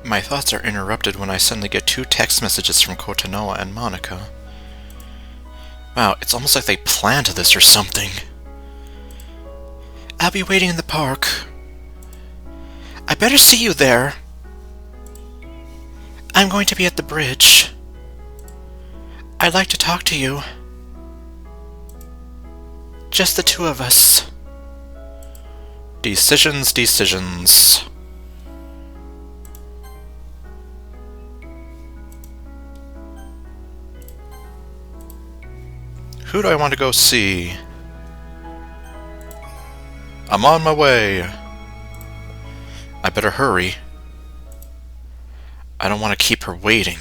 My thoughts are interrupted when I suddenly get 2 text messages from Kotanoa and Monika. Wow, it's almost like they planned this or something. I'll be waiting in the park. I better see you there. I'm going to be at the bridge. I'd like to talk to you. Just the 2 of us. Decisions, decisions. Who do I want to go see? I'm on my way. I better hurry. I don't want to keep her waiting.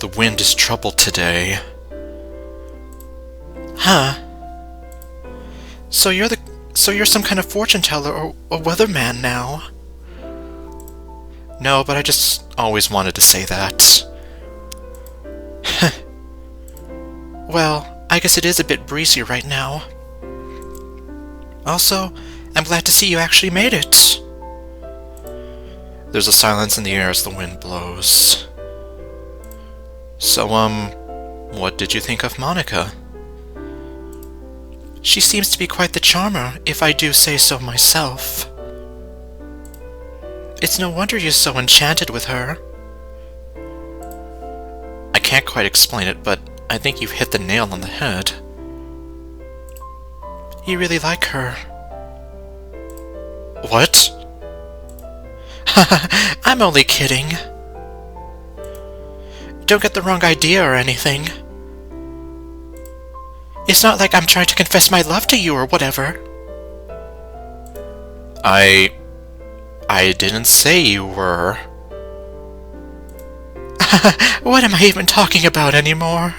The wind is troubled today. Huh? So you're some kind of fortune teller or a weatherman now? No, but I just always wanted to say that. Well, I guess it is a bit breezy right now. Also, I'm glad to see you actually made it. There's a silence in the air as the wind blows. So, what did you think of Monika? She seems to be quite the charmer, if I do say so myself. It's no wonder you're so enchanted with her. I can't quite explain it, but I think you've hit the nail on the head. You really like her. What? I'm only kidding. Don't get the wrong idea or anything. It's not like I'm trying to confess my love to you or whatever. I didn't say you were. What am I even talking about anymore?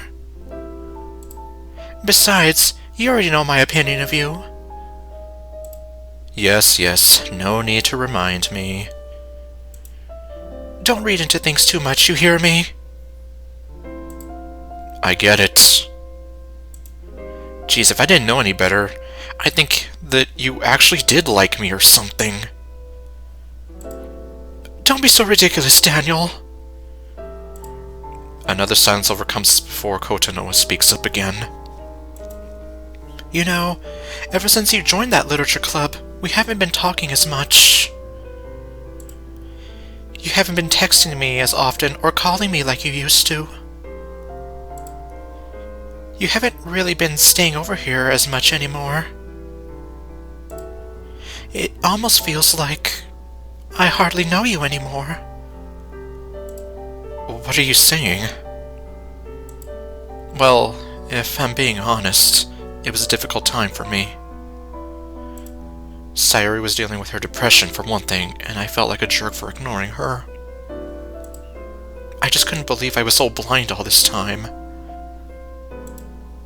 Besides, you already know my opinion of you. Yes, no need to remind me. Don't read into things too much, you hear me? I get it. Geez, if I didn't know any better, I'd think that you actually did like me or something. Don't be so ridiculous, Daniel. Another silence overcomes us before Kotanoa speaks up again. You know, ever since you joined that literature club, we haven't been talking as much. You haven't been texting me as often or calling me like you used to. You haven't really been staying over here as much anymore. It almost feels like I hardly know you anymore. What are you saying? Well, if I'm being honest, it was a difficult time for me. Cyrke was dealing with her depression for one thing, and I felt like a jerk for ignoring her. I just couldn't believe I was so blind all this time.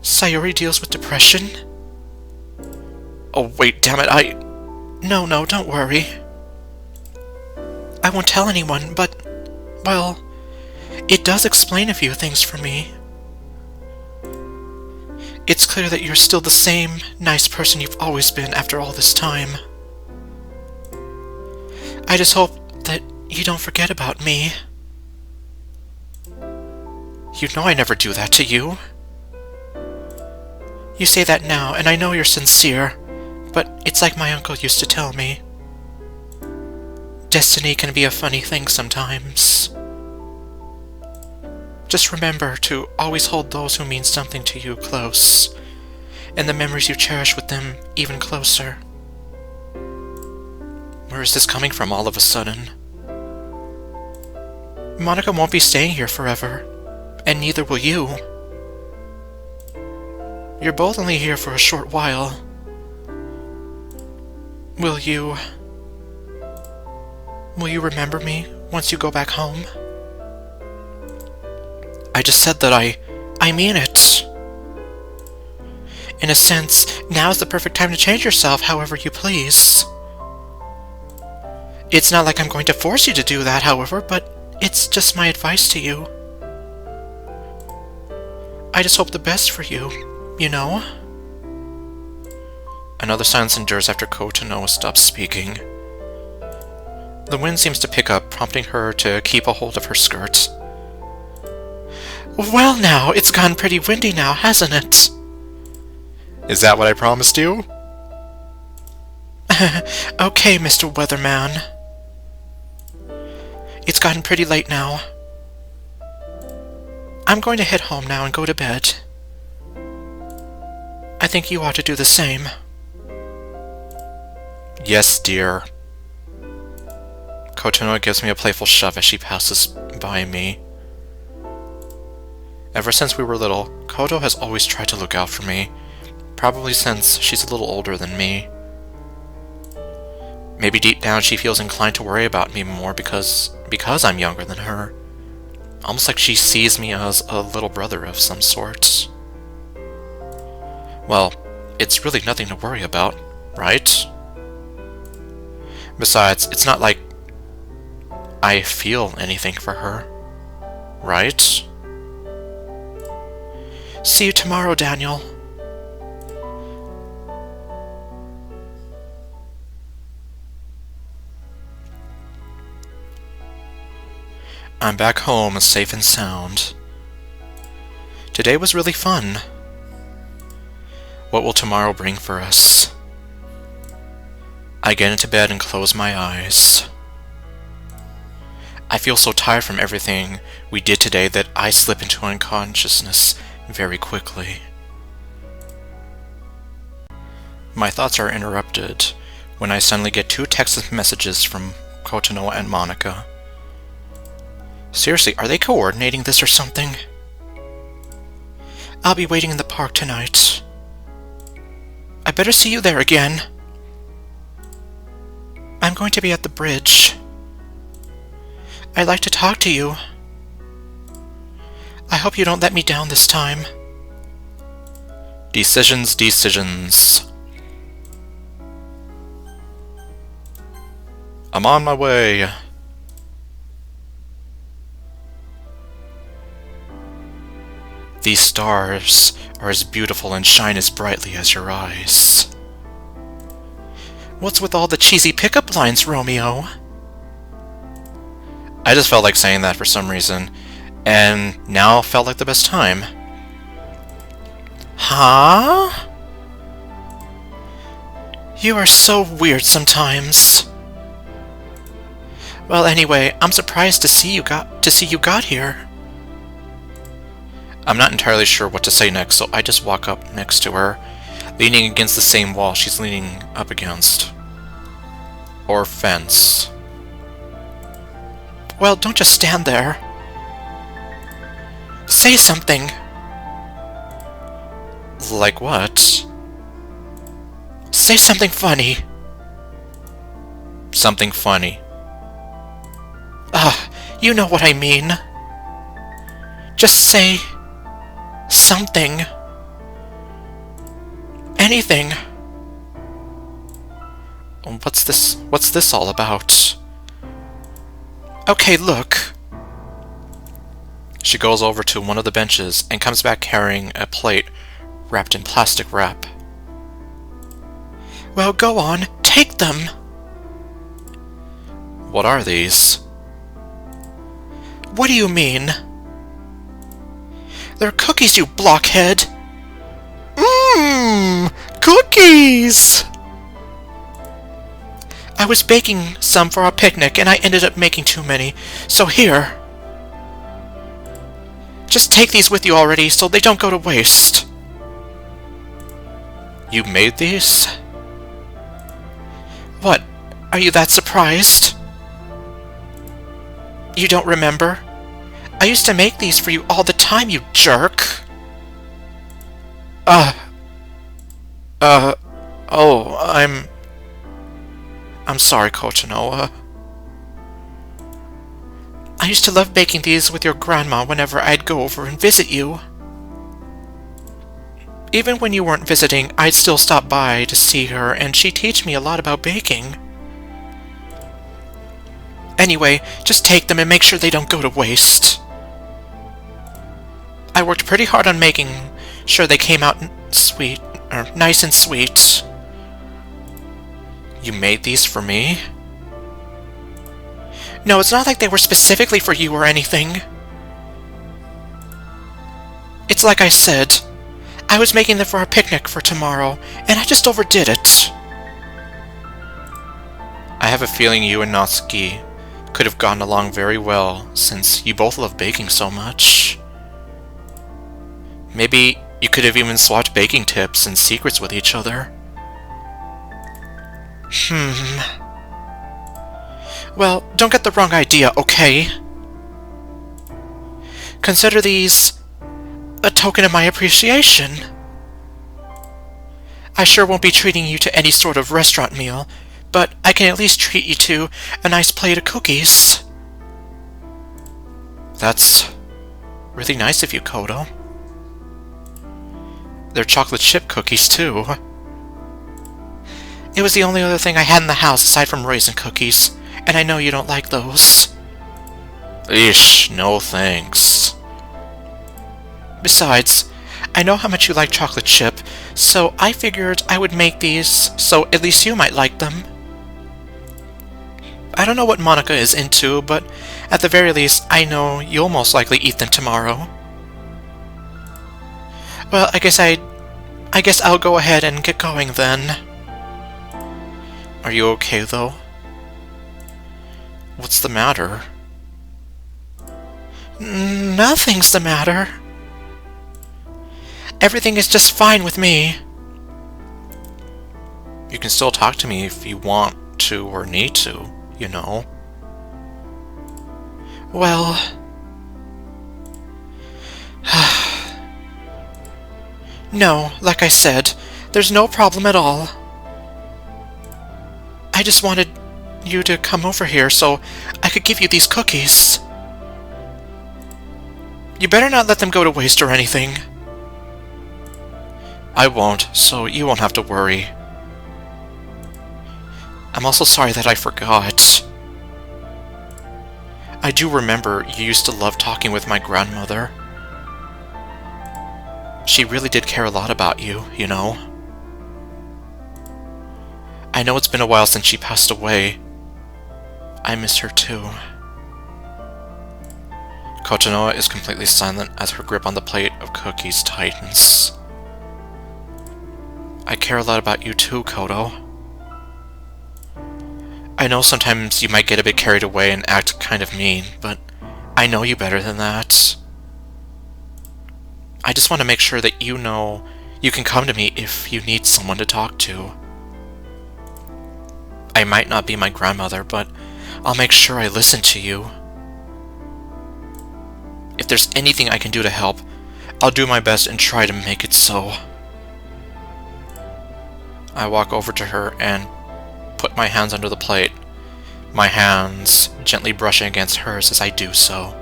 Cyrke deals with depression? Oh wait, damn it, No, don't worry. I won't tell anyone, but, well, it does explain a few things for me. It's clear that you're still the same nice person you've always been after all this time. I just hope that you don't forget about me. You know I never do that to you. You say that now, and I know you're sincere, but it's like my uncle used to tell me. Destiny can be a funny thing sometimes. Just remember to always hold those who mean something to you close, and the memories you cherish with them even closer. Where is this coming from all of a sudden? Monika won't be staying here forever, and neither will you. You're both only here for a short while. Will you remember me once you go back home? I just said that I mean it. In a sense, now's the perfect time to change yourself however you please. It's not like I'm going to force you to do that, however, but it's just my advice to you. I just hope the best for you, you know? Another silence endures after Kotonoa stops speaking. The wind seems to pick up, prompting her to keep a hold of her skirt. Well now, it's gone pretty windy now, hasn't it? Is that what I promised you? Okay, Mr. Weatherman. It's gotten pretty late now. I'm going to head home now and go to bed. I think you ought to do the same. Yes, dear. Kotonoa gives me a playful shove as she passes by me. Ever since we were little, Koto has always tried to look out for me, probably since she's a little older than me. Maybe deep down she feels inclined to worry about me more because I'm younger than her. Almost like she sees me as a little brother of some sort. Well, it's really nothing to worry about, right? Besides, it's not like I feel anything for her, right? See you tomorrow, Daniel. I'm back home, safe and sound. Today was really fun. What will tomorrow bring for us? I get into bed and close my eyes. I feel so tired from everything we did today that I slip into unconsciousness very quickly. My thoughts are interrupted when I suddenly get 2 text messages from Kotonoa and Monika. Seriously, are they coordinating this or something? I'll be waiting in the park tonight. I better see you there again. I'm going to be at the bridge. I'd like to talk to you. I hope you don't let me down this time. Decisions, decisions. I'm on my way. These stars are as beautiful and shine as brightly as your eyes. What's with all the cheesy pickup lines, Romeo? I just felt like saying that for some reason, and now felt like the best time. Huh? You are so weird sometimes. Well, anyway, I'm surprised to see you got here. I'm not entirely sure what to say next, so I just walk up next to her, leaning against the same wall she's leaning up against. Or fence. Well, don't just stand there. Say something. Like what? Say something funny. Something funny. You know what I mean. Just say something. Anything. What's this all about? Okay, look. She goes over to one of the benches and comes back carrying a plate wrapped in plastic wrap. Well, go on, take them. What are these? What do you mean? They're cookies, you blockhead! Cookies! I was baking some for our picnic, and I ended up making too many, so here. Just take these with you already, so they don't go to waste. You made these? What? Are you that surprised? You don't remember? I used to make these for you all the time, you jerk! I'm sorry, Kotonoa. I used to love baking these with your grandma whenever I'd go over and visit you. Even when you weren't visiting, I'd still stop by to see her, and she'd teach me a lot about baking. Anyway, just take them and make sure they don't go to waste. I worked pretty hard on making sure they came out nice and sweet. You made these for me? No, it's not like they were specifically for you or anything. It's like I said. I was making them for our picnic for tomorrow, and I just overdid it. I have a feeling you and Natsuki could have gotten along very well, since you both love baking so much. Maybe you could have even swapped baking tips and secrets with each other. Well, don't get the wrong idea, okay? Consider these a token of my appreciation. I sure won't be treating you to any sort of restaurant meal, but I can at least treat you to a nice plate of cookies. That's really nice of you, Kodo. They're chocolate chip cookies, too. It was the only other thing I had in the house aside from raisin cookies, and I know you don't like those. Eesh, no thanks. Besides, I know how much you like chocolate chip, so I figured I would make these so at least you might like them. I don't know what Monika is into, but at the very least, I know you'll most likely eat them tomorrow. Well, I guess I'll go ahead and get going then. Are you okay, though? What's the matter? Nothing's the matter. Everything is just fine with me. You can still talk to me if you want to or need to, you know. Well... No, like I said, there's no problem at all. I just wanted you to come over here so I could give you these cookies. You better not let them go to waste or anything. I won't, so you won't have to worry. I'm also sorry that I forgot. I do remember you used to love talking with my grandmother. She really did care a lot about you, you know. I know it's been a while since she passed away. I miss her too. Kotonoa is completely silent as her grip on the plate of cookies tightens. I care a lot about you too, Kodo. I know sometimes you might get a bit carried away and act kind of mean, but I know you better than that. I just want to make sure that you know you can come to me if you need someone to talk to. I might not be my grandmother, but I'll make sure I listen to you. If there's anything I can do to help, I'll do my best and try to make it so. I walk over to her and put my hands under the plate, my hands gently brushing against hers as I do so.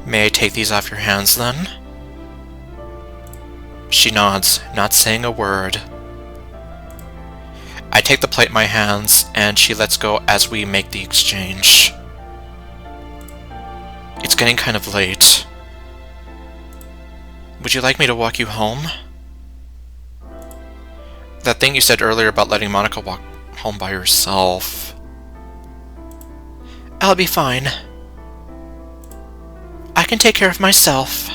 May I take these off your hands, then? She nods, not saying a word. I take the plate in my hands, and she lets go as we make the exchange. It's getting kind of late. Would you like me to walk you home? That thing you said earlier about letting Monika walk home by herself. I'll be fine. I can take care of myself.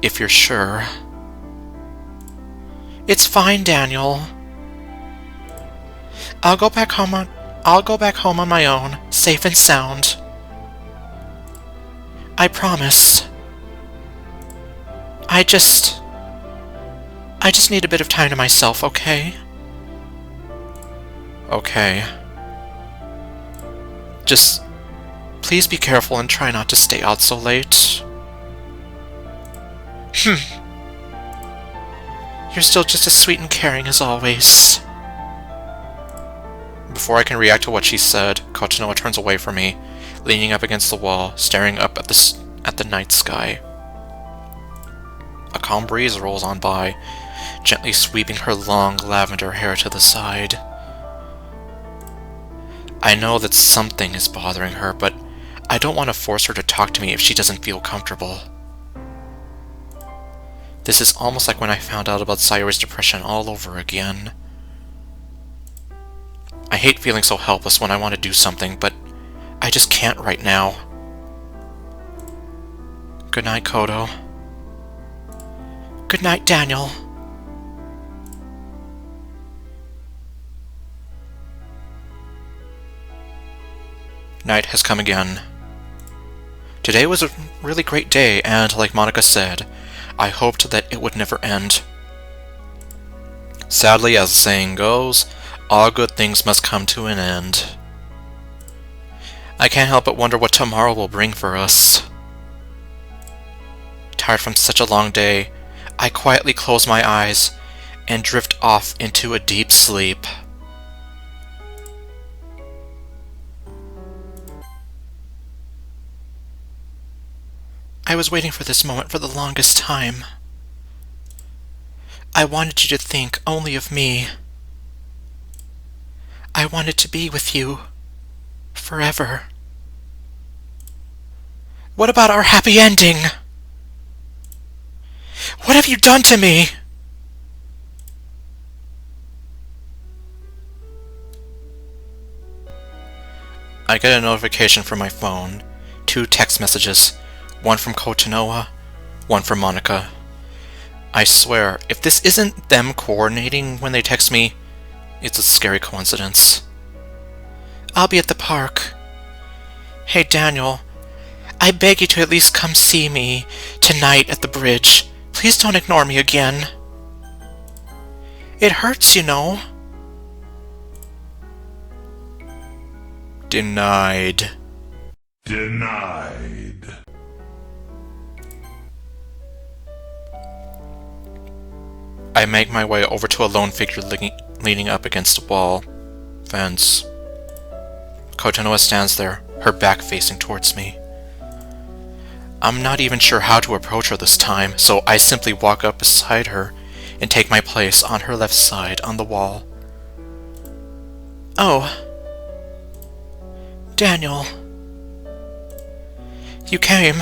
If you're sure. It's fine, Daniel. I'll go back home on my own, safe and sound. I promise. I just need a bit of time to myself, okay? Okay. Just please be careful and try not to stay out so late. You're still just as sweet and caring as always. Before I can react to what she said, Kotonoa turns away from me, leaning up against the wall, staring up at the night sky. A calm breeze rolls on by, gently sweeping her long lavender hair to the side. I know that something is bothering her, but I don't want to force her to talk to me if she doesn't feel comfortable. This is almost like when I found out about Cyrke's depression all over again. I hate feeling so helpless when I want to do something, but I just can't right now. Good night, Kodo. Good night, Daniel. Night has come again. Today was a really great day, and like Monika said, I hoped that it would never end. Sadly, as the saying goes, all good things must come to an end. I can't help but wonder what tomorrow will bring for us. Tired from such a long day, I quietly close my eyes and drift off into a deep sleep. I was waiting for this moment for the longest time. I wanted you to think only of me. I wanted to be with you forever. What about our happy ending? What have you done to me? I get a notification from my phone. 2 text messages. One from Kotonoa, one from Monika. I swear, if this isn't them coordinating when they text me, it's a scary coincidence. I'll be at the park. Hey Daniel, I beg you to at least come see me tonight at the bridge. Please don't ignore me again. It hurts, you know. Denied. Denied. I make my way over to a lone figure leaning up against a wall fence. Kotonoa stands there, her back facing towards me. I'm not even sure how to approach her this time, so I simply walk up beside her and take my place on her left side on the wall. Oh. Daniel. You came.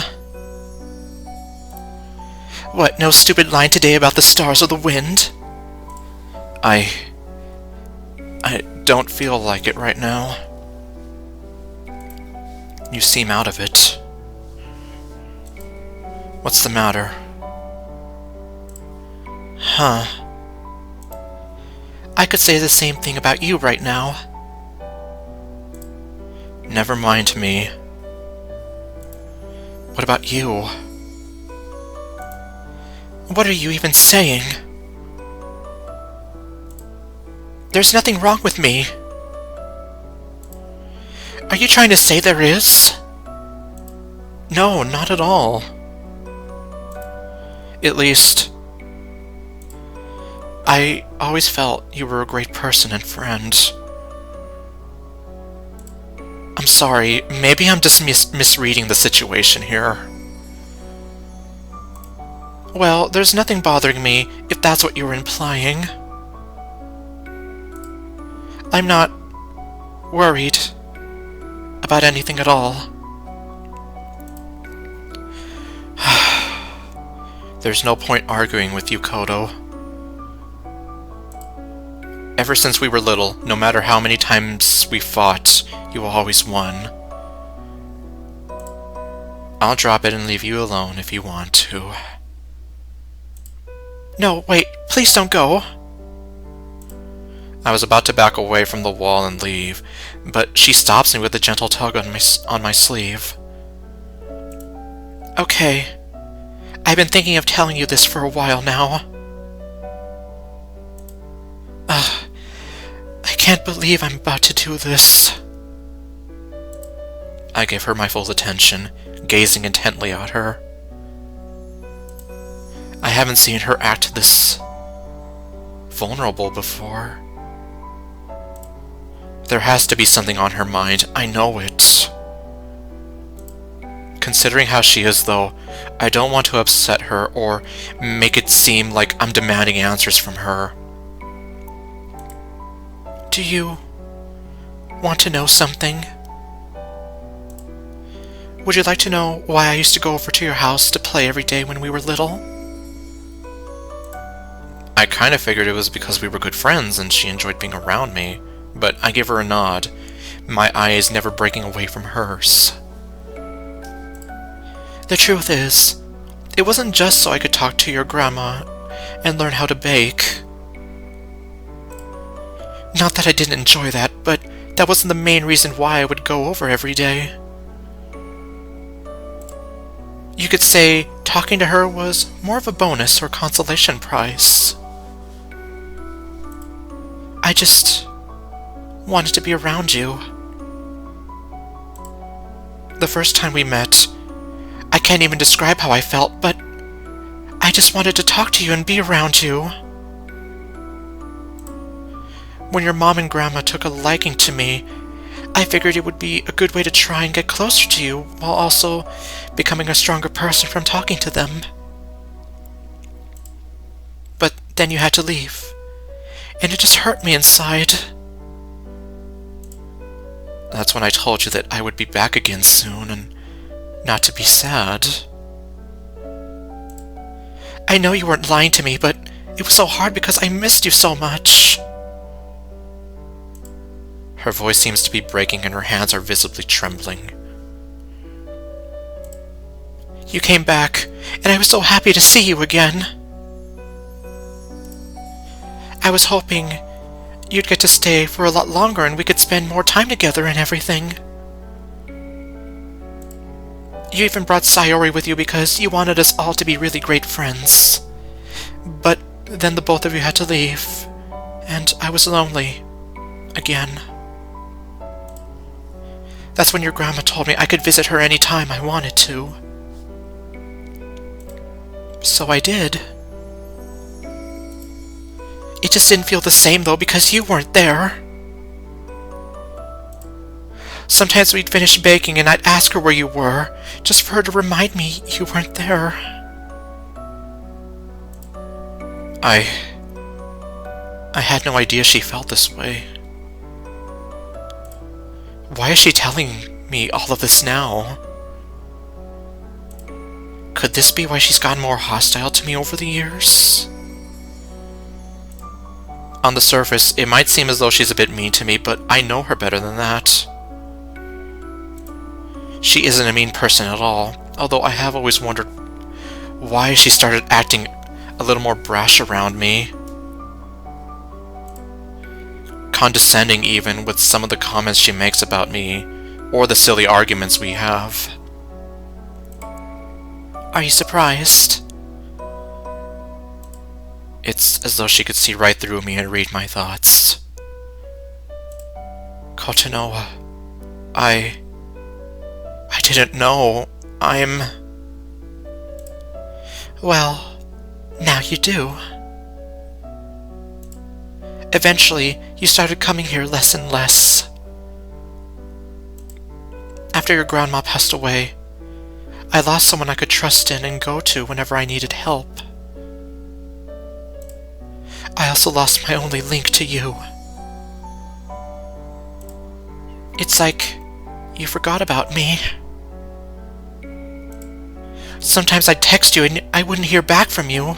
What, no stupid line today about the stars or the wind? I don't feel like it right now. You seem out of it. What's the matter? Huh. I could say the same thing about you right now. Never mind me. What about you? What are you even saying? There's nothing wrong with me. Are you trying to say there is? No, not at all. At least, I always felt you were a great person and friend. I'm sorry, maybe I'm just misreading the situation here. Well, there's nothing bothering me, if that's what you were implying. I'm not worried about anything at all. There's no point arguing with you, Kodo. Ever since we were little, no matter how many times we fought, you always won. I'll drop it and leave you alone if you want to. No, wait, please don't go. I was about to back away from the wall and leave, but she stops me with a gentle tug on my sleeve. Okay. I've been thinking of telling you this for a while now. I can't believe I'm about to do this. I gave her my full attention, gazing intently at her. I haven't seen her act this vulnerable before. There has to be something on her mind, I know it. Considering how she is, though, I don't want to upset her or make it seem like I'm demanding answers from her. Do you want to know something? Would you like to know why I used to go over to your house to play every day when we were little? I kind of figured it was because we were good friends and she enjoyed being around me, but I gave her a nod, my eyes never breaking away from hers. The truth is, it wasn't just so I could talk to your grandma and learn how to bake. Not that I didn't enjoy that, but that wasn't the main reason why I would go over every day. You could say talking to her was more of a bonus or consolation prize. I just wanted to be around you. The first time we met, I can't even describe how I felt, but I just wanted to talk to you and be around you. When your mom and grandma took a liking to me, I figured it would be a good way to try and get closer to you, while also becoming a stronger person from talking to them. But then you had to leave, and it just hurt me inside. That's when I told you that I would be back again soon, and not to be sad. I know you weren't lying to me, but it was so hard because I missed you so much. Her voice seems to be breaking and her hands are visibly trembling. You came back, and I was so happy to see you again. I was hoping you'd get to stay for a lot longer and we could spend more time together and everything. You even brought Sayori with you because you wanted us all to be really great friends. But then the both of you had to leave, and I was lonely. Again. That's when your grandma told me I could visit her any time I wanted to. So I did. It just didn't feel the same though because you weren't there. Sometimes we'd finish baking and I'd ask her where you were, just for her to remind me you weren't there. I had no idea she felt this way. Why is she telling me all of this now? Could this be why she's gotten more hostile to me over the years? On the surface, it might seem as though she's a bit mean to me, but I know her better than that. She isn't a mean person at all, although I have always wondered why she started acting a little more brash around me. Condescending even with some of the comments she makes about me, or the silly arguments we have. Are you surprised? It's as though she could see right through me and read my thoughts. Kotonoa, I didn't know. Well, now you do. Eventually, you started coming here less and less. After your grandma passed away, I lost someone I could trust in and go to whenever I needed help. I also lost my only link to you. It's like you forgot about me. Sometimes I'd text you and I wouldn't hear back from you.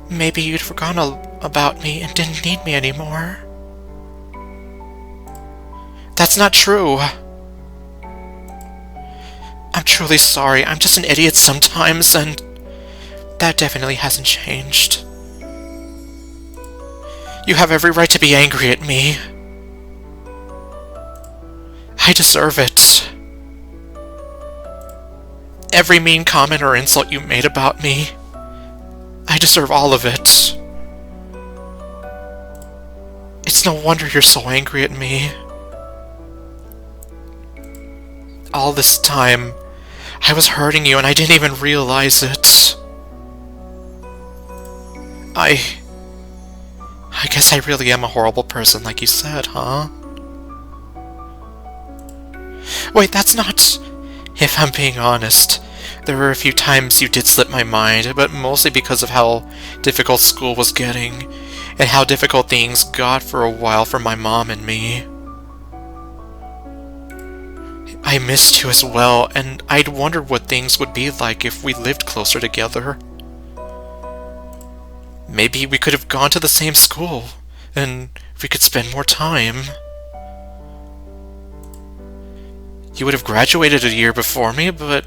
Maybe you'd forgotten about me and didn't need me anymore. That's not true. I'm truly sorry. I'm just an idiot sometimes, and that definitely hasn't changed. You have every right to be angry at me. I deserve it. Every mean comment or insult you made about me, I deserve all of it. It's no wonder you're so angry at me. All this time, I was hurting you and I didn't even realize it. I guess I really am a horrible person like you said, huh? Wait, that's not... If I'm being honest, there were a few times you did slip my mind, but mostly because of how difficult school was getting, and how difficult things got for a while for my mom and me. I missed you as well, and I'd wondered what things would be like if we lived closer together. Maybe we could have gone to the same school, and we could spend more time. You would have graduated a year before me, but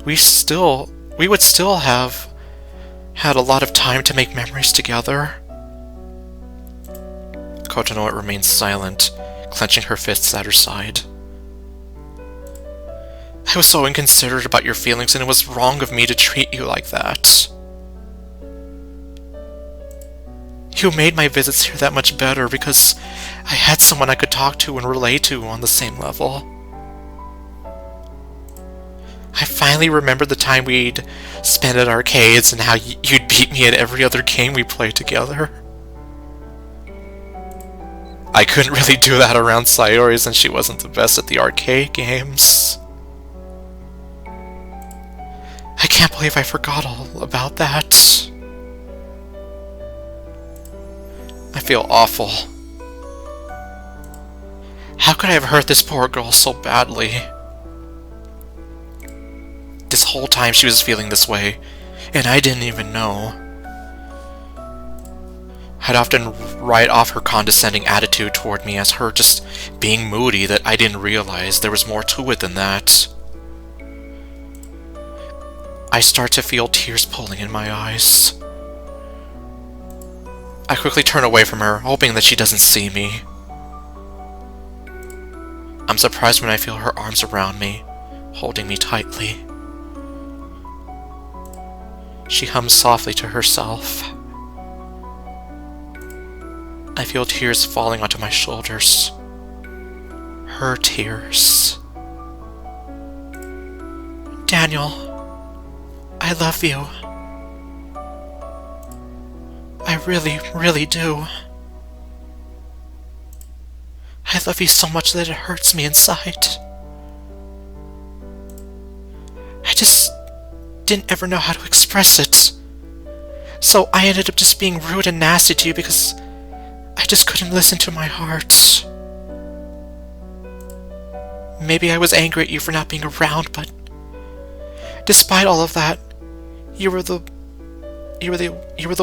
we would still have had a lot of time to make memories together. Kotonoa remained silent, clenching her fists at her side. I was so inconsiderate about your feelings, and it was wrong of me to treat you like that. You made my visits here that much better because I had someone I could talk to and relate to on the same level. I finally remembered the time we'd spent at arcades and how you'd beat me at every other game we played together. I couldn't really do that around Sayori since she wasn't the best at the arcade games. I can't believe I forgot all about that. I feel awful. How could I have hurt this poor girl so badly? This whole time she was feeling this way, and I didn't even know. I'd often write off her condescending attitude toward me as her just being moody, that I didn't realize there was more to it than that. I start to feel tears pulling in my eyes. I quickly turn away from her, hoping that she doesn't see me. I'm surprised when I feel her arms around me, holding me tightly. She hums softly to herself. I feel tears falling onto my shoulders. Her tears. Daniel, I love you. I really, really do. I love you so much that it hurts me inside. I just didn't ever know how to express it. So I ended up just being rude and nasty to you because I just couldn't listen to my heart. Maybe I was angry at you for not being around, but despite all of that, you were the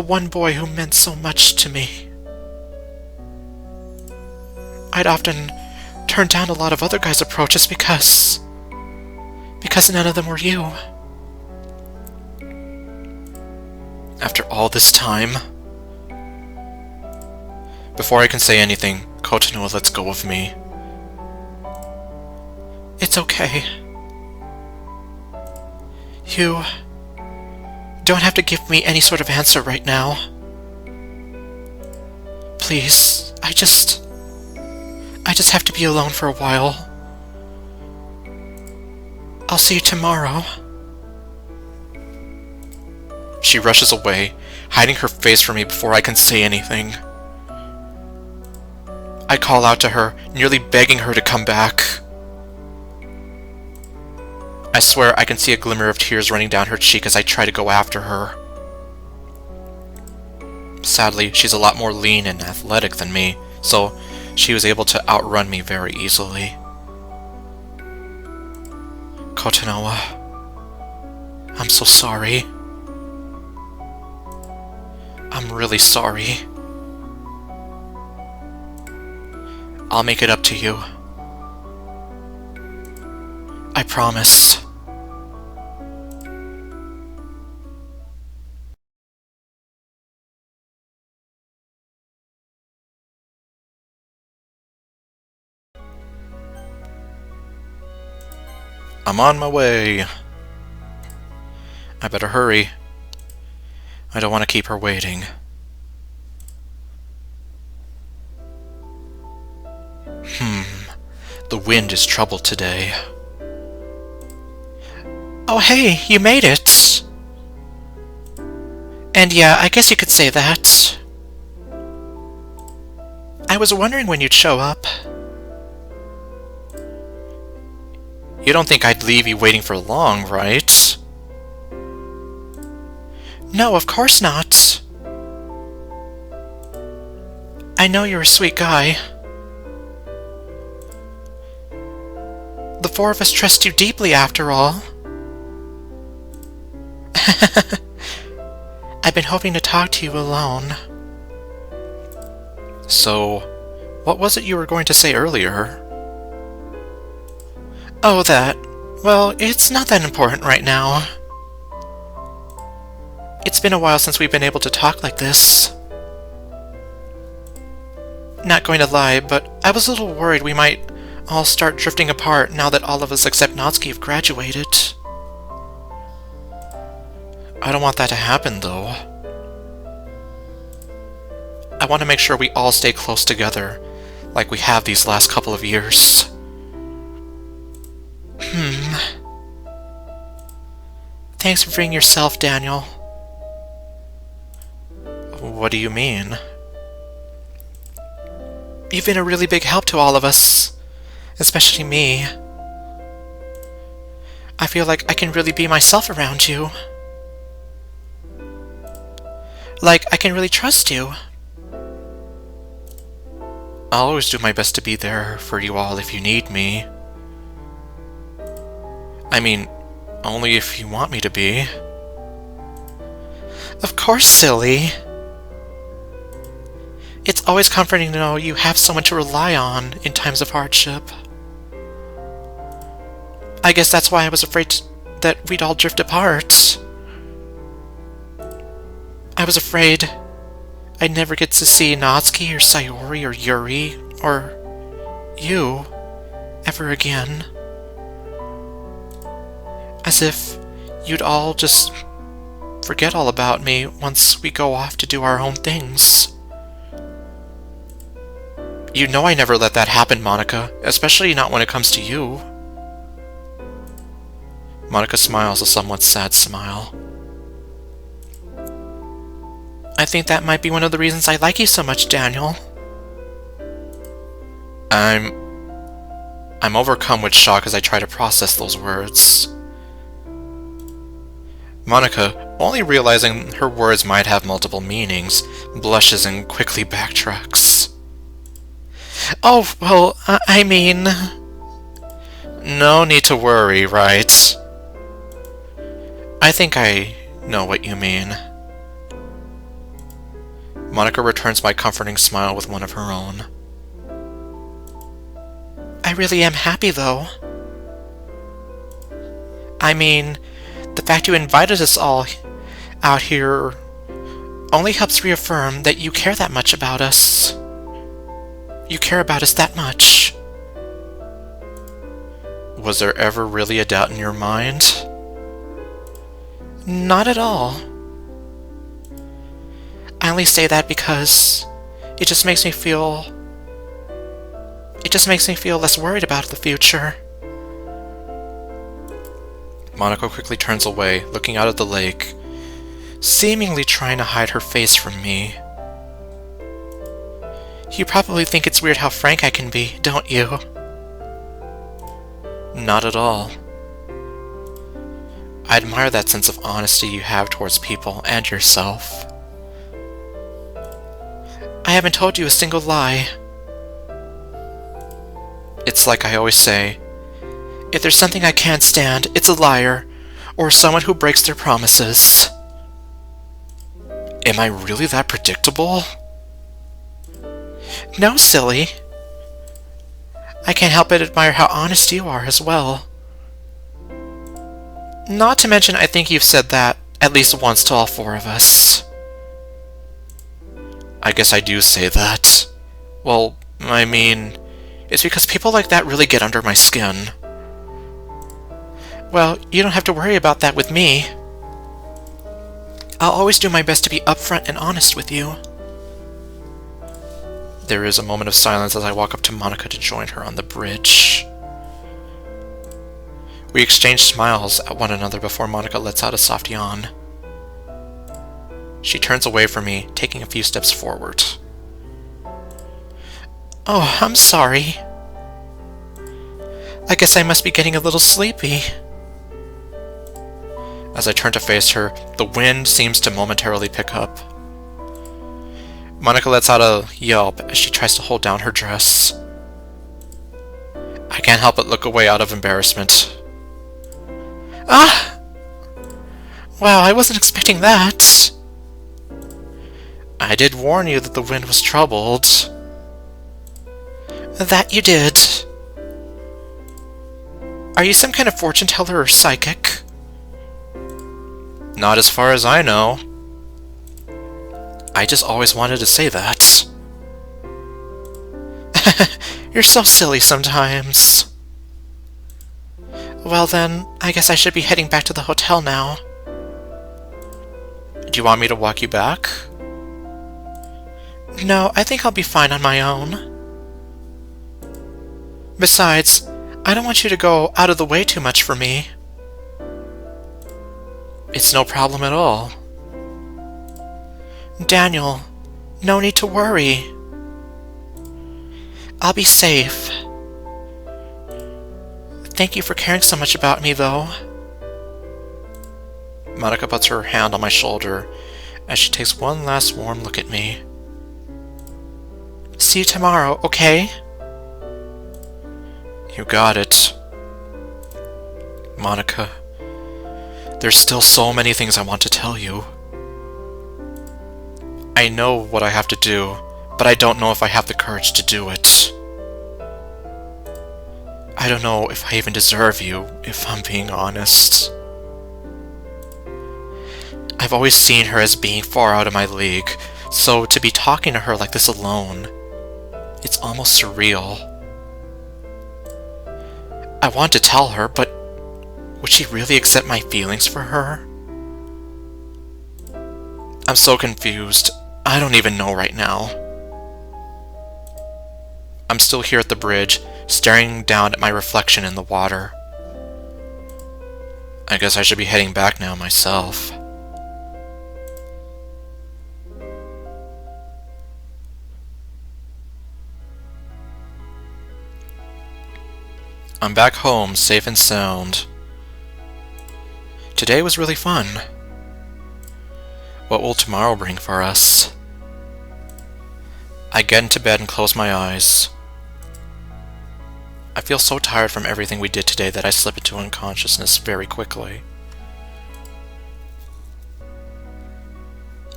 one boy who meant so much to me. I'd often turn down a lot of other guys' approaches because none of them were you. After all this time, before I can say anything, Kotonoa lets go of me. It's okay. You don't have to give me any sort of answer right now. Please, I just have to be alone for a while. I'll see you tomorrow. She rushes away, hiding her face from me before I can say anything. I call out to her, nearly begging her to come back. I swear I can see a glimmer of tears running down her cheek as I try to go after her. Sadly, she's a lot more lean and athletic than me, so she was able to outrun me very easily. Kotonoa, I'm so sorry. I'm really sorry. I'll make it up to you. I promise. I'm on my way. I better hurry. I don't want to keep her waiting. The wind is troubled today. Oh hey, you made it! And yeah, I guess you could say that. I was wondering when you'd show up. You don't think I'd leave you waiting for long, right? No, of course not. I know you're a sweet guy. The four of us trust you deeply, after all. I've been hoping to talk to you alone. So, what was it you were going to say earlier? Oh, that. Well, it's not that important right now. It's been a while since we've been able to talk like this. Not going to lie, but I was a little worried we might all start drifting apart now that all of us except Natsuki have graduated. I don't want that to happen, though. I want to make sure we all stay close together, like we have these last couple of years. Thanks for being yourself, Daniel. What do you mean? You've been a really big help to all of us, especially me. I feel like I can really be myself around you. Like I can really trust you. I'll always do my best to be there for you all if you need me. I mean, only if you want me to be. Of course, silly. It's always comforting to know you have someone to rely on in times of hardship. I guess that's why I was afraid that we'd all drift apart. I was afraid I'd never get to see Natsuki or Sayori or Yuri or you ever again. As if you'd all just forget all about me once we go off to do our own things. You know I never let that happen, Monika, especially not when it comes to you. Monika smiles a somewhat sad smile. I think that might be one of the reasons I like you so much, Daniel. I'm overcome with shock as I try to process those words. Monika, only realizing her words might have multiple meanings, blushes and quickly backtracks. Oh, well, I mean... No need to worry, right? I think I know what you mean. Monika returns my comforting smile with one of her own. I really am happy, though. I mean, the fact you invited us all out here only helps reaffirm that you care that much about us. You care about us that much. Was there ever really a doubt in your mind? Not at all. I only say that because it just makes me feel less worried about the future. Monika quickly turns away, looking out at the lake, seemingly trying to hide her face from me. You probably think it's weird how frank I can be, don't you? Not at all. I admire that sense of honesty you have towards people and yourself. I haven't told you a single lie. It's like I always say, if there's something I can't stand, it's a liar, or someone who breaks their promises. Am I really that predictable? No, silly. I can't help but admire how honest you are as well. Not to mention, I think you've said that at least once to all four of us. I guess I do say that. Well, I mean, it's because people like that really get under my skin. Well, you don't have to worry about that with me. I'll always do my best to be upfront and honest with you. There is a moment of silence as I walk up to Monika to join her on the bridge. We exchange smiles at one another before Monika lets out a soft yawn. She turns away from me, taking a few steps forward. Oh, I'm sorry. I guess I must be getting a little sleepy. As I turn to face her, the wind seems to momentarily pick up. Monika lets out a yelp as she tries to hold down her dress. I can't help but look away out of embarrassment. Ah! Wow, I wasn't expecting that. I did warn you that the wind was troubled. That you did. Are you some kind of fortune teller or psychic? Not as far as I know. I just always wanted to say that. You're so silly sometimes. Well then, I guess I should be heading back to the hotel now. Do you want me to walk you back? No, I think I'll be fine on my own. Besides, I don't want you to go out of the way too much for me. It's no problem at all. Daniel, no need to worry. I'll be safe. Thank you for caring so much about me, though. Monika puts her hand on my shoulder as she takes one last warm look at me. See you tomorrow, okay? You got it. Monika, there's still so many things I want to tell you. I know what I have to do, but I don't know if I have the courage to do it. I don't know if I even deserve you, if I'm being honest. I've always seen her as being far out of my league, so to be talking to her like this alone, it's almost surreal. I want to tell her, but would she really accept my feelings for her? I'm so confused. I don't even know right now. I'm still here at the bridge, staring down at my reflection in the water. I guess I should be heading back now myself. I'm back home, safe and sound. Today was really fun. What will tomorrow bring for us? I get into bed and close my eyes. I feel so tired from everything we did today that I slip into unconsciousness very quickly.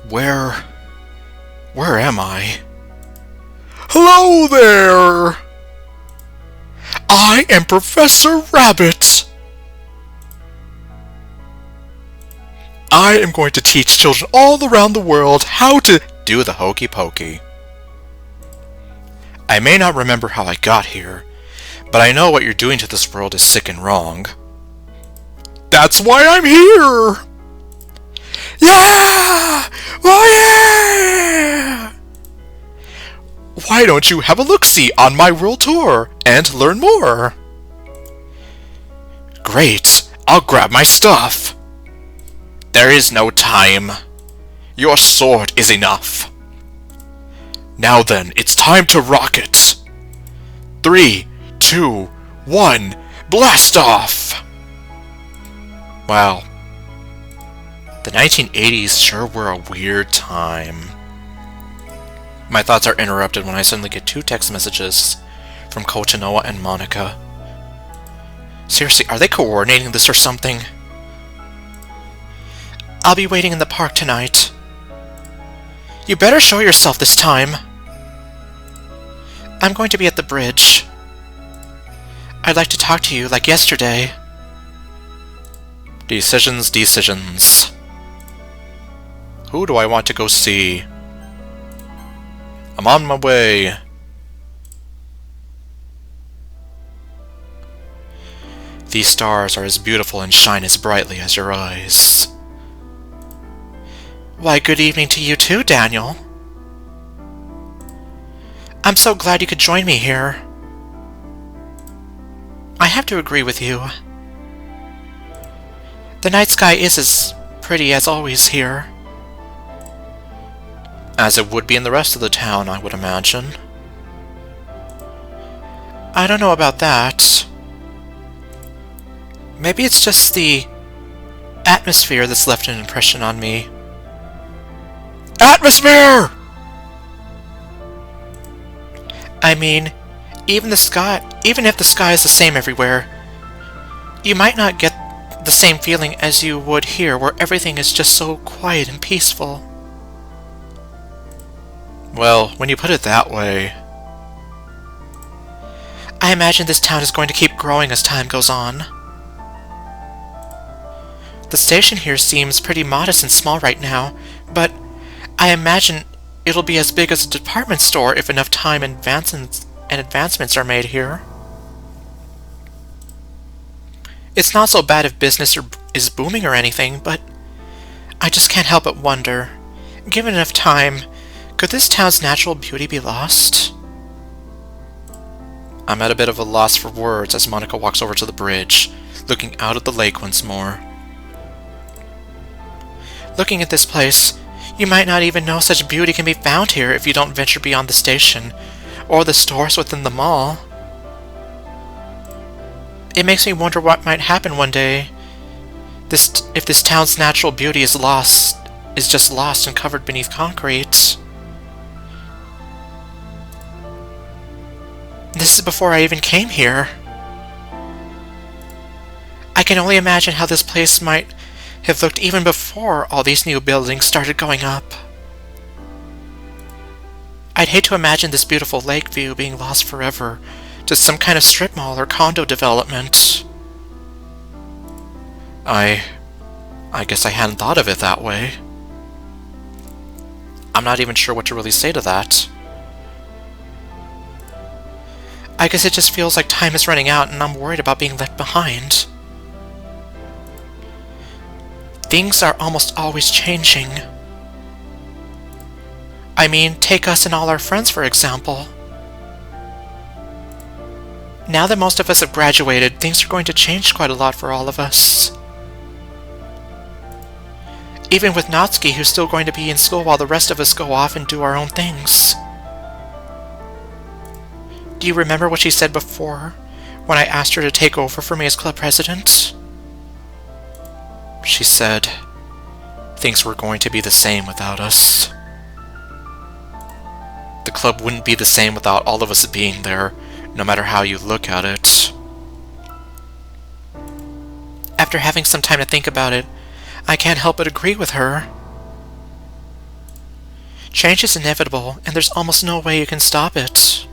Where am I? Hello there! I am Professor Rabbit! I am going to teach children all around the world how to do the hokey pokey. I may not remember how I got here, but I know what you're doing to this world is sick and wrong. That's why I'm here! Yeah! Oh yeah! Why don't you have a look-see on my world tour and learn more? Great! I'll grab my stuff! There is no time. Your sword is enough. Now then, it's time to rock it. 3, 2, 1, blast off! Wow. The 1980s sure were a weird time. My thoughts are interrupted when I suddenly get 2 text messages from Kochinoa and Monika. Seriously, are they coordinating this or something? I'll be waiting in the park tonight. You better show yourself this time. I'm going to be at the bridge. I'd like to talk to you like yesterday. Decisions. Who do I want to go see? I'm on my way. These stars are as beautiful and shine as brightly as your eyes. Why, good evening to you too, Daniel. I'm so glad you could join me here. I have to agree with you. The night sky is as pretty as always here. As it would be in the rest of the town, I would imagine. I don't know about that. Maybe it's just the atmosphere that's left an impression on me. Atmosphere! I mean, even if the sky is the same everywhere, you might not get the same feeling as you would here, where everything is just so quiet and peaceful. Well, when you put it that way... I imagine this town is going to keep growing as time goes on. The station here seems pretty modest and small right now, but I imagine it'll be as big as a department store if enough time and advancements are made here. It's not so bad if business is booming or anything, but I just can't help but wonder, given enough time, could this town's natural beauty be lost? I'm at a bit of a loss for words as Monika walks over to the bridge, looking out at the lake once more. Looking at this place, you might not even know such beauty can be found here if you don't venture beyond the station, or the stores within the mall. It makes me wonder what might happen one day if this town's natural beauty is just lost and covered beneath concrete. This is before I even came here. I can only imagine how this place might have looked even before all these new buildings started going up. I'd hate to imagine this beautiful lake view being lost forever to some kind of strip mall or condo development. I guess I hadn't thought of it that way. I'm not even sure what to really say to that. I guess it just feels like time is running out and I'm worried about being left behind. Things are almost always changing. I mean, take us and all our friends, for example. Now that most of us have graduated, things are going to change quite a lot for all of us. Even with Natsuki, who's still going to be in school while the rest of us go off and do our own things. Do you remember what she said before, when I asked her to take over for me as club president? She said, things were going to be the same without us. The club wouldn't be the same without all of us being there, no matter how you look at it. After having some time to think about it, I can't help but agree with her. Change is inevitable, and there's almost no way you can stop it.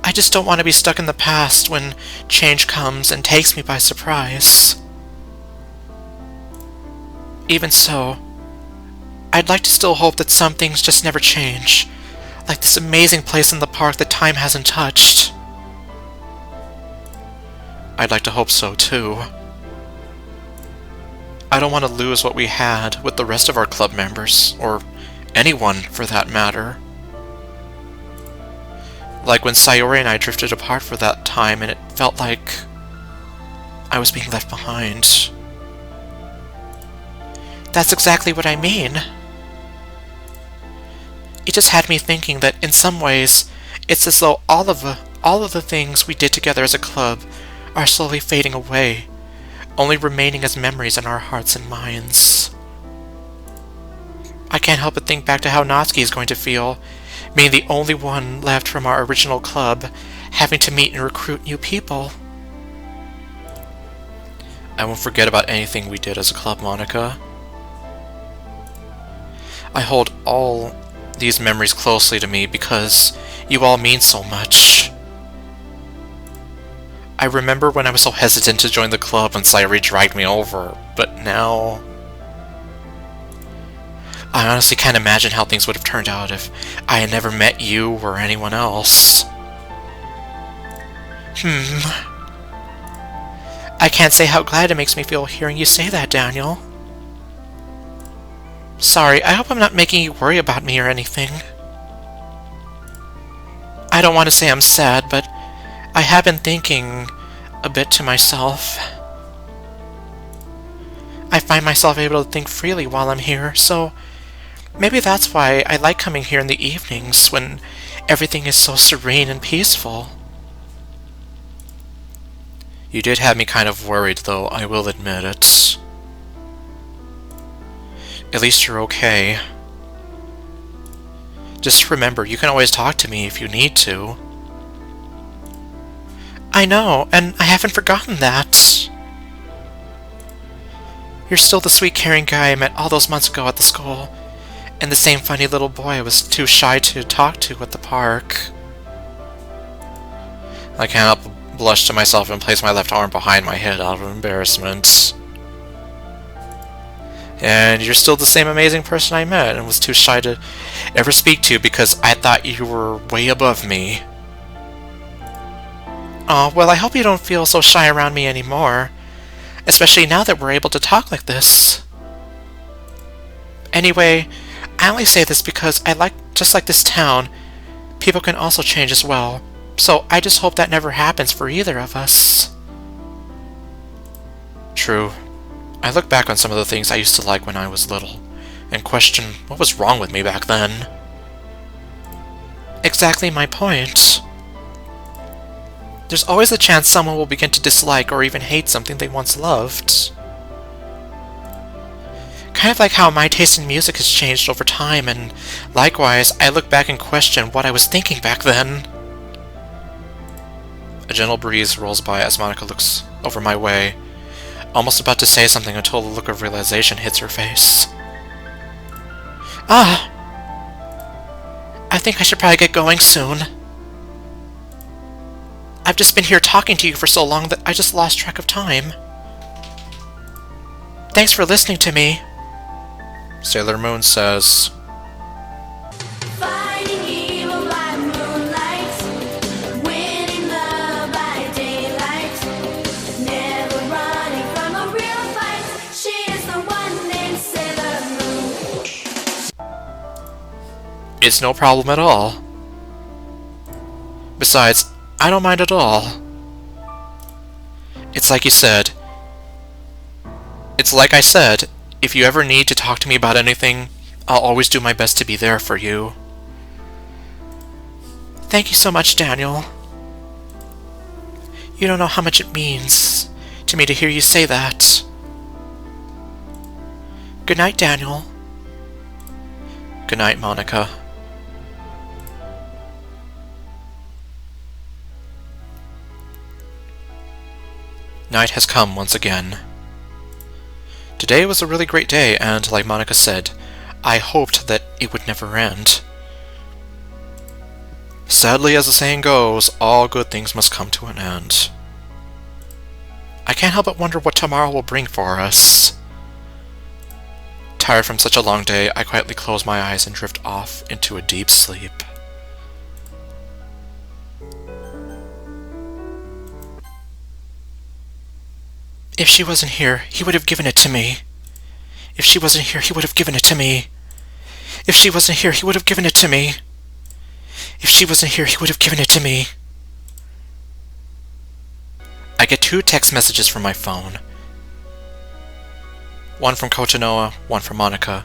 I just don't want to be stuck in the past when change comes and takes me by surprise. Even so, I'd like to still hope that some things just never change, like this amazing place in the park that time hasn't touched. I'd like to hope so too. I don't want to lose what we had with the rest of our club members, or anyone for that matter. Like when Sayori and I drifted apart for that time and it felt like I was being left behind. That's exactly what I mean. It just had me thinking that in some ways, it's as though all of the things we did together as a club are slowly fading away, only remaining as memories in our hearts and minds. I can't help but think back to how Natsuki is going to feel, being the only one left from our original club, having to meet and recruit new people. I won't forget about anything we did as a club, Monika. I hold all these memories closely to me because you all mean so much. I remember when I was so hesitant to join the club when Cyrke dragged me over, but now... I honestly can't imagine how things would have turned out if I had never met you or anyone else. I can't say how glad it makes me feel hearing you say that, Daniel. Sorry, I hope I'm not making you worry about me or anything. I don't want to say I'm sad, but I have been thinking a bit to myself. I find myself able to think freely while I'm here, so maybe that's why I like coming here in the evenings when everything is so serene and peaceful. You did have me kind of worried, though, I will admit it. At least you're okay. Just remember, you can always talk to me if you need to. I know, and I haven't forgotten that. You're still the sweet, caring guy I met all those months ago at the school, And the same funny little boy I was too shy to talk to at the park. I can't help but blush to myself and place my left arm behind my head out of embarrassment. And you're still the same amazing person I met and was too shy to ever speak to because I thought you were way above me. Aw, well, I hope you don't feel so shy around me anymore. Especially now that we're able to talk like this. Anyway, I only say this because just like this town, people can also change as well. So I just hope that never happens for either of us. True. I look back on some of the things I used to like when I was little, and question what was wrong with me back then. Exactly my point. There's always a chance someone will begin to dislike or even hate something they once loved. Kind of like how my taste in music has changed over time, and likewise, I look back and question what I was thinking back then. A gentle breeze rolls by as Monika looks over my way, almost about to say something until the look of realization hits her face. Ah! I think I should probably get going soon. I've just been here talking to you for so long that I just lost track of time. Thanks for listening to me. Sailor Moon says, Fighting evil by moonlight, winning love by daylight, never running from a real fight. She is the one named Sailor Moon. It's no problem at all. Besides, I don't mind at all. It's like you said. It's like I said, if you ever need to talk to me about anything, I'll always do my best to be there for you. Thank you so much, Daniel. You don't know how much it means to me to hear you say that. Good night, Daniel. Good night, Monika. Night has come once again. Today was a really great day, and like Monika said, I hoped that it would never end. Sadly, as the saying goes, all good things must come to an end. I can't help but wonder what tomorrow will bring for us. Tired from such a long day, I quietly close my eyes and drift off into a deep sleep. If she wasn't here, he would have given it to me. If she wasn't here, he would have given it to me. If she wasn't here, he would have given it to me. If she wasn't here, he would have given it to me. I get 2 text messages from my phone. One from Kochinoa, one from Monika.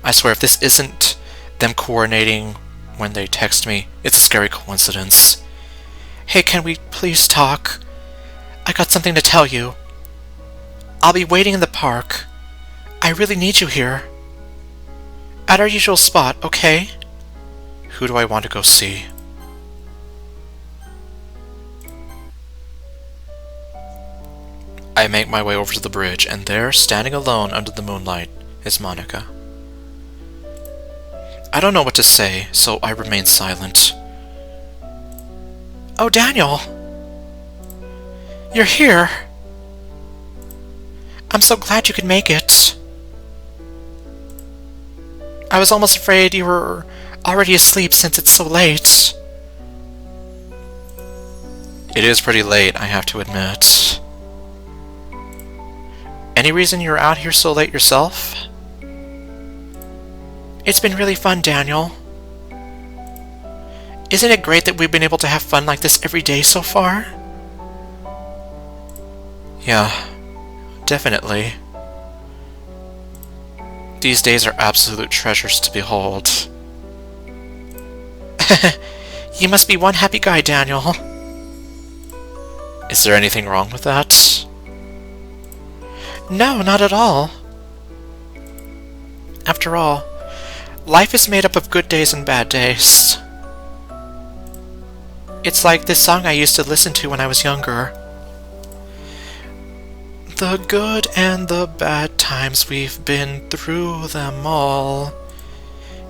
I swear if this isn't them coordinating when they text me, it's a scary coincidence. Hey, can we please talk? I got something to tell you. I'll be waiting in the park. I really need you here. At our usual spot, okay? Who do I want to go see? I make my way over to the bridge, and there, standing alone under the moonlight, is Monika. I don't know what to say, so I remain silent. Oh, Daniel! You're here! I'm so glad you could make it. I was almost afraid you were already asleep since it's so late. It is pretty late, I have to admit. Any reason you're out here so late yourself? It's been really fun, Daniel. Isn't it great that we've been able to have fun like this every day so far? Yeah. Definitely. These days are absolute treasures to behold. You must be one happy guy, Daniel. Is there anything wrong with that? No, not at all. After all, life is made up of good days and bad days. It's like this song I used to listen to when I was younger. The good and the bad times, we've been through them all.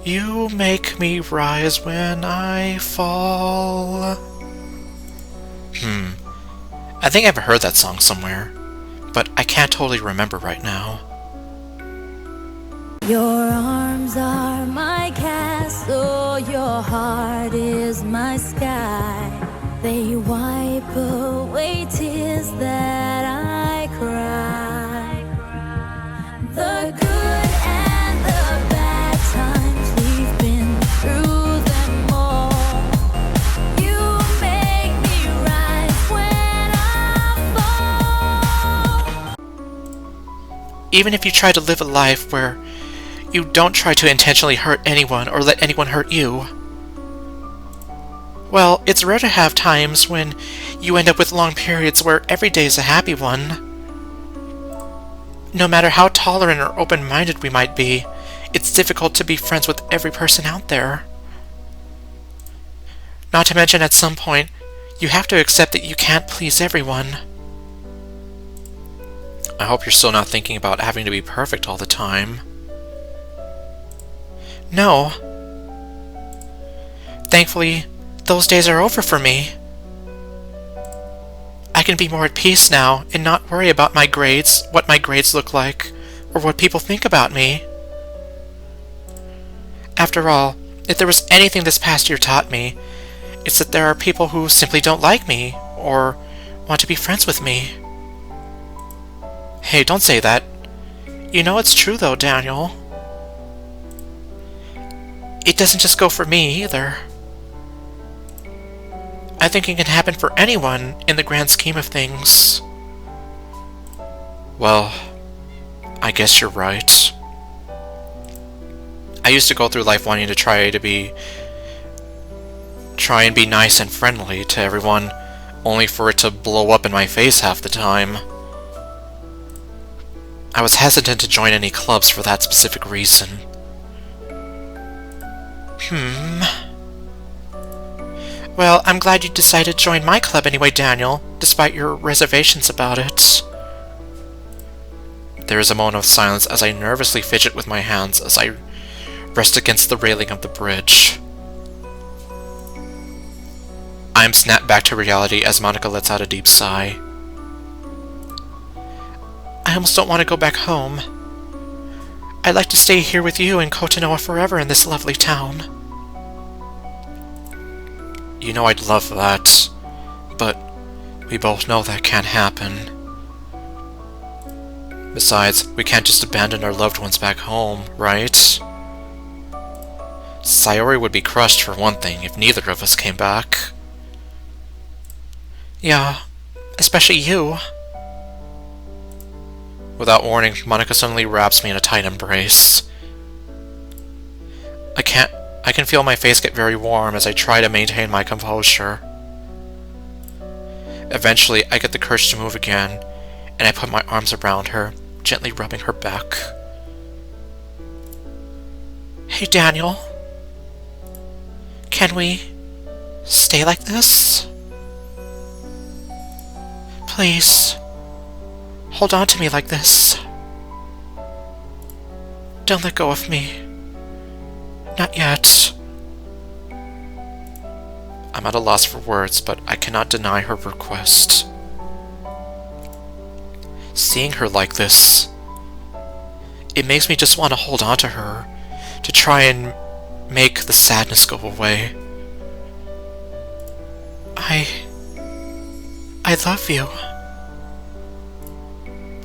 You make me rise when I fall. I think I've heard that song somewhere, but I can't totally remember right now. Your arms are my castle, your heart is my sky. They wipe away tears that I cry. The good and the bad times, we've been through them all. You make me rise when I fall. Even if you try to live a life where you don't try to intentionally hurt anyone or let anyone hurt you, well, it's rare to have times when you end up with long periods where every day is a happy one. No matter how tolerant or open-minded we might be, it's difficult to be friends with every person out there. Not to mention, at some point, you have to accept that you can't please everyone. I hope you're still not thinking about having to be perfect all the time. No. Thankfully, those days are over for me. I can be more at peace now and not worry about my grades, what my grades look like, or what people think about me. After all, if there was anything this past year taught me, it's that there are people who simply don't like me, or want to be friends with me. Hey, don't say that. You know it's true though, Daniel. It doesn't just go for me, either. I think it can happen for anyone in the grand scheme of things. Well, I guess you're right. I used to go through life wanting to try and be nice and friendly to everyone, only for it to blow up in my face half the time. I was hesitant to join any clubs for that specific reason. Well, I'm glad you decided to join my club anyway, Daniel, despite your reservations about it. There is a moment of silence as I nervously fidget with my hands as I rest against the railing of the bridge. I am snapped back to reality as Monika lets out a deep sigh. I almost don't want to go back home. I'd like to stay here with you in Kotonoha forever in this lovely town. You know I'd love that, but we both know that can't happen. Besides, we can't just abandon our loved ones back home, right? Sayori would be crushed for one thing if neither of us came back. Yeah, especially you. Without warning, Monika suddenly wraps me in a tight embrace. I can feel my face get very warm as I try to maintain my composure. Eventually, I get the courage to move again, and I put my arms around her, gently rubbing her back. Hey, Daniel. Can we stay like this? Please, hold on to me like this. Don't let go of me. Not yet. I'm at a loss for words, but I cannot deny her request. Seeing her like this, it makes me just want to hold on to her, to try and make the sadness go away. I love you.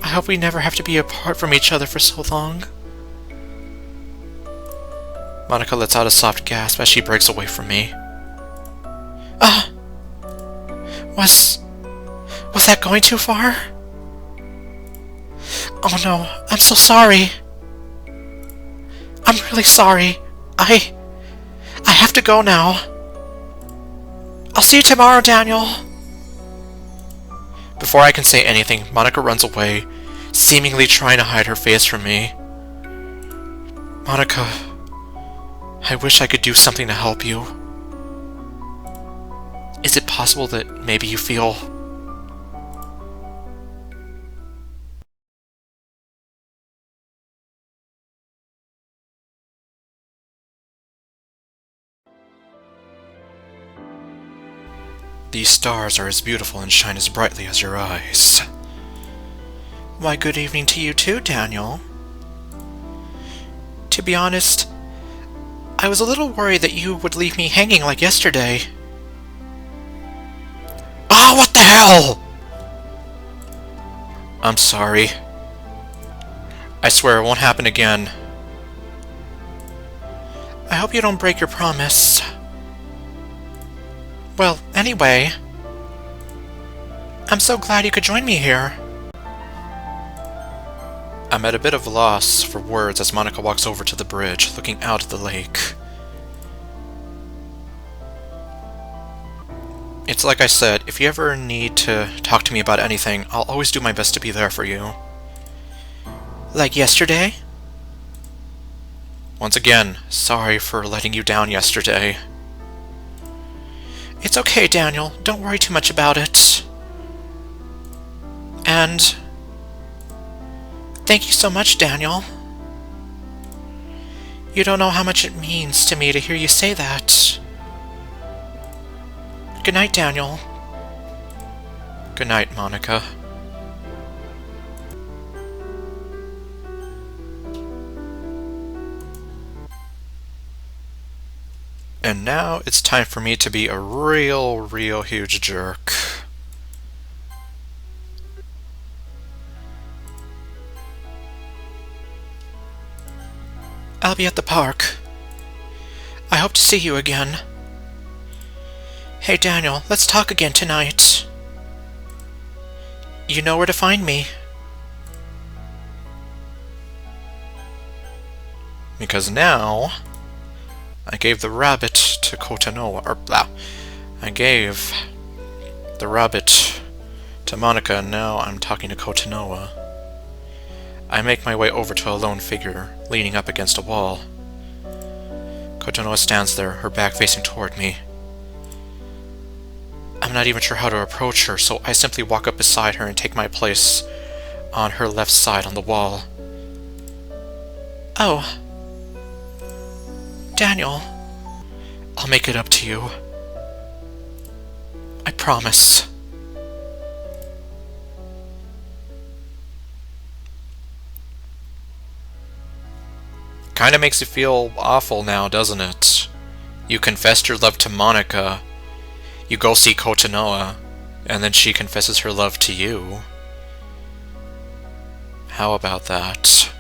I hope we never have to be apart from each other for so long. Monika lets out a soft gasp as she breaks away from me. Was that going too far? Oh no, I'm so sorry. I'm really sorry. I have to go now. I'll see you tomorrow, Daniel. Before I can say anything, Monika runs away, seemingly trying to hide her face from me. Monika, I wish I could do something to help you. Is it possible that maybe you feel These stars are as beautiful and shine as brightly as your eyes. Why, good evening to you too, Daniel. To be honest, I was a little worried that you would leave me hanging like yesterday. Ah, what the hell? I'm sorry. I swear it won't happen again. I hope you don't break your promise. Well, anyway, I'm so glad you could join me here. I'm at a bit of a loss for words as Monika walks over to the bridge, looking out at the lake. It's like I said, if you ever need to talk to me about anything, I'll always do my best to be there for you. Like yesterday? Once again, sorry for letting you down yesterday. It's okay, Daniel. Don't worry too much about it. And thank you so much, Daniel. You don't know how much it means to me to hear you say that. Good night, Daniel. Good night, Monika. And now it's time for me to be a real huge jerk. I'll be at the park. I hope to see you again. Hey Daniel, let's talk again tonight. You know where to find me. Because now I gave the rabbit to Kotanoa, or I gave the rabbit to Monika, and now I'm talking to Kotanoa. I make my way over to a lone figure, leaning up against a wall. Kotanoa stands there, her back facing toward me. I'm not even sure how to approach her, so I simply walk up beside her and take my place on her left side on the wall. Oh. Daniel, I'll make it up to you. I promise. Kinda makes you feel awful now, doesn't it? You confessed your love to Monika, you go see Kotanoa, and then she confesses her love to you. How about that?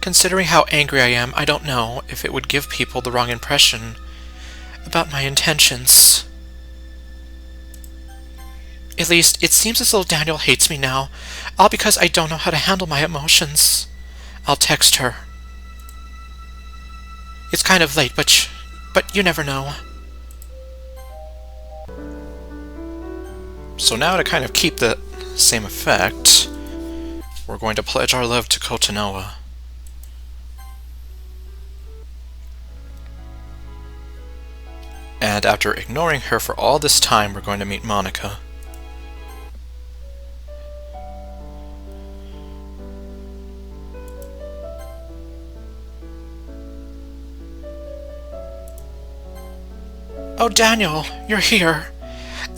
Considering how angry I am, I don't know if it would give people the wrong impression about my intentions. At least, it seems as though Daniel hates me now, all because I don't know how to handle my emotions. I'll text her. It's kind of late, but you never know. So now to kind of keep the same effect, we're going to pledge our love to Kotanoa. And after ignoring her for all this time, we're going to meet Monika. Oh, Daniel, you're here.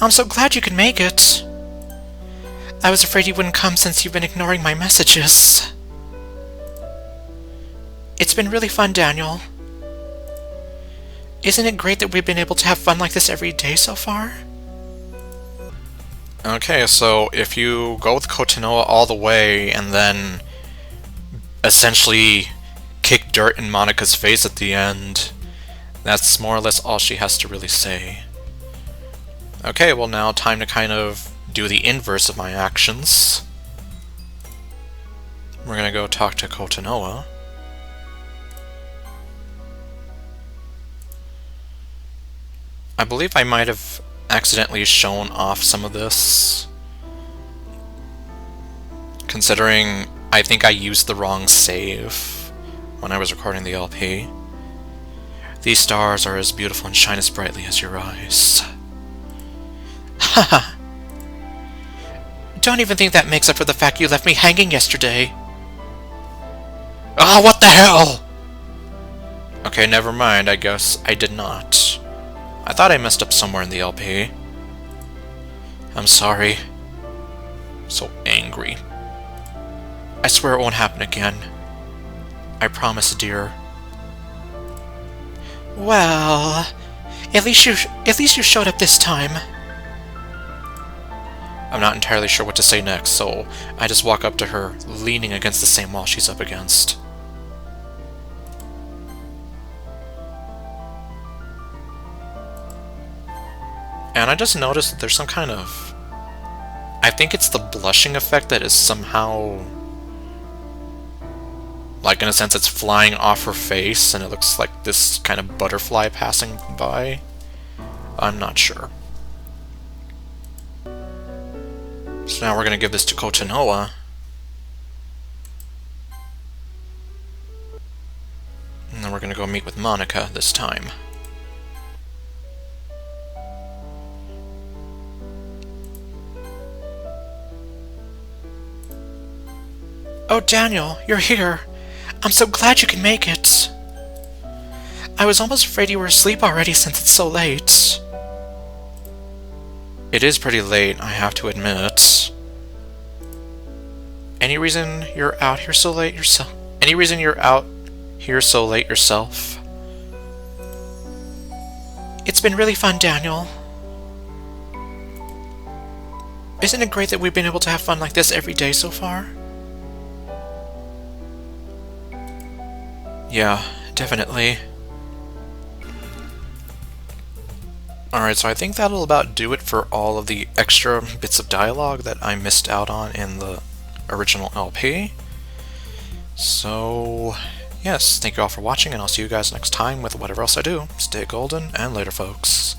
I'm so glad you could make it. I was afraid you wouldn't come since you've been ignoring my messages. It's been really fun, Daniel. Isn't it great that we've been able to have fun like this every day so far? Okay, so if you go with Kotanoa all the way and then essentially kick dirt in Monika's face at the end, that's more or less all she has to really say. Okay, well now time to kind of do the inverse of my actions. We're gonna go talk to Kotanoa. I believe I might have accidentally shown off some of this, considering I think I used the wrong save when I was recording the LP. These stars are as beautiful and shine as brightly as your eyes. Haha! Don't even think that makes up for the fact you left me hanging yesterday. Ah, what the hell? Okay, never mind, I guess I did not. I thought I messed up somewhere in the LP. I'm sorry. So angry. I swear it won't happen again. I promise, dear. Well, at least you showed up this time. I'm not entirely sure what to say next, so I just walk up to her, leaning against the same wall she's up against. And I just noticed that there's some kind of... I think it's the blushing effect that is somehow... like, in a sense, it's flying off her face, and it looks like this kind of butterfly passing by. I'm not sure. So now we're going to give this to Kotanoa. And then we're going to go meet with Monika this time. Oh, Daniel, you're here. I'm so glad you can make it. I was almost afraid you were asleep already since it's so late. It is pretty late, I have to admit. Any reason you're out here so late yourself? Any reason you're out here so late yourself? It's been really fun, Daniel. Isn't it great that we've been able to have fun like this every day so far? Yeah, definitely. Alright, so I think that'll about do it for all of the extra bits of dialogue that I missed out on in the original LP. So, yes, thank you all for watching, and I'll see you guys next time with whatever else I do. Stay golden, and later, folks.